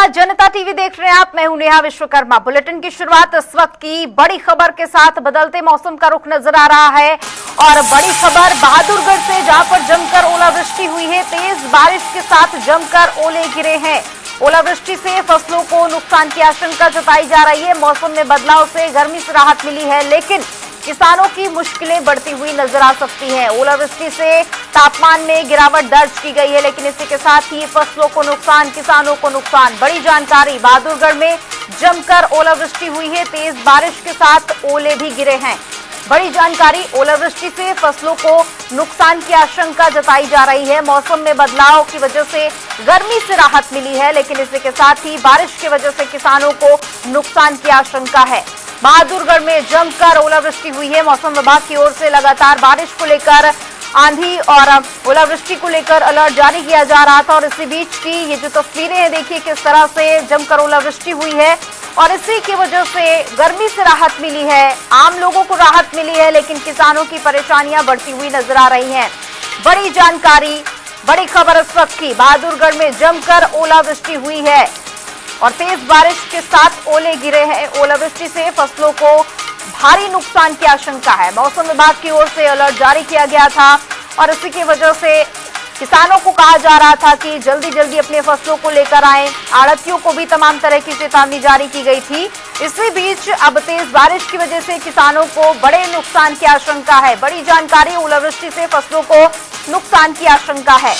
नमस्कार, जनता टीवी देख रहे हैं आप। मैं हूं नेहा विश्वकर्मा। बुलेटिन की शुरुआत इस वक्त की बड़ी खबर के साथ। बदलते मौसम का रुख नजर आ रहा है और बड़ी खबर बहादुरगढ़ से, जहां पर जमकर ओलावृष्टि हुई है। तेज बारिश के साथ जमकर ओले गिरे हैं। ओलावृष्टि से फसलों को नुकसान की आशंका जताई जा रही है। मौसम में बदलाव से गर्मी से राहत मिली है, लेकिन किसानों की मुश्किलें बढ़ती हुई नजर आ सकती हैं। ओलावृष्टि से तापमान में गिरावट दर्ज की गई है, लेकिन इसी के साथ ही फसलों को नुकसान, किसानों को नुकसान। बड़ी जानकारी, बहादुरगढ़ में जमकर ओलावृष्टि हुई है। तेज बारिश के साथ ओले भी गिरे हैं। बड़ी जानकारी, ओलावृष्टि से फसलों को नुकसान की आशंका जताई जा रही है। मौसम में बदलाव की वजह से गर्मी से राहत मिली है, लेकिन इसी के साथ ही बारिश की वजह से किसानों को नुकसान की आशंका है। बहादुरगढ़ में जमकर ओलावृष्टि हुई है। मौसम विभाग की ओर से लगातार बारिश को लेकर, आंधी और ओलावृष्टि को लेकर अलर्ट जारी किया जा रहा था। और इसी बीच की ये जो तस्वीरें हैं, देखिए किस तरह से जमकर ओलावृष्टि हुई है और इसी की वजह से गर्मी से राहत मिली है, आम लोगों को राहत मिली है, लेकिन किसानों की परेशानियां बढ़ती हुई नजर आ रही हैं। बड़ी जानकारी, बड़ी खबर इस वक्त की। बहादुरगढ़ में जमकर ओलावृष्टि हुई है और तेज बारिश के साथ ओले गिरे हैं। ओलावृष्टि से फसलों को भारी नुकसान की आशंका है। मौसम विभाग की ओर से अलर्ट जारी किया गया था और इसी की वजह से किसानों को कहा जा रहा था कि जल्दी जल्दी अपने फसलों को लेकर आएं। आड़तियों को भी तमाम तरह की चेतावनी जारी की गई थी। इसी बीच अब तेज बारिश की वजह से किसानों को बड़े नुकसान की आशंका है। बड़ी जानकारी, ओलावृष्टि से फसलों को नुकसान की आशंका है।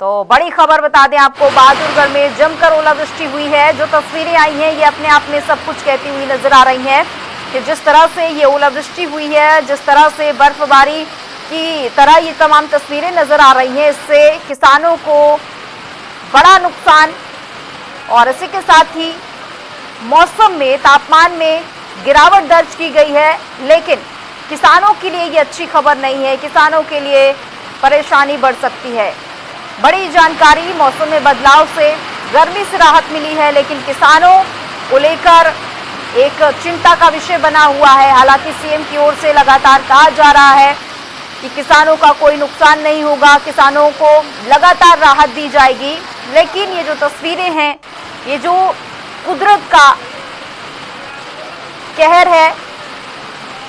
तो बड़ी खबर बता दें आपको, बहादुरगढ़ में जमकर ओलावृष्टि हुई है। जो तस्वीरें आई हैं, ये अपने आप में सब कुछ कहती हुई नजर आ रही हैं कि जिस तरह से ये ओलावृष्टि हुई है, जिस तरह से बर्फबारी की तरह ये तमाम तस्वीरें नजर आ रही हैं, इससे किसानों को बड़ा नुकसान और इसी के साथ ही मौसम में, तापमान में गिरावट दर्ज की गई है। लेकिन किसानों के लिए ये अच्छी खबर नहीं है। किसानों के लिए परेशानी बढ़ सकती है। बड़ी जानकारी, मौसम में बदलाव से गर्मी से राहत मिली है, लेकिन किसानों को लेकर एक चिंता का विषय बना हुआ है। हालांकि सीएम की ओर से लगातार कहा जा रहा है कि किसानों का कोई नुकसान नहीं होगा, किसानों को लगातार राहत दी जाएगी, लेकिन ये जो तस्वीरें हैं, ये जो कुदरत का कहर है,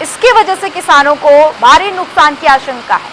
इसकी वजह से किसानों को भारी नुकसान की आशंका है।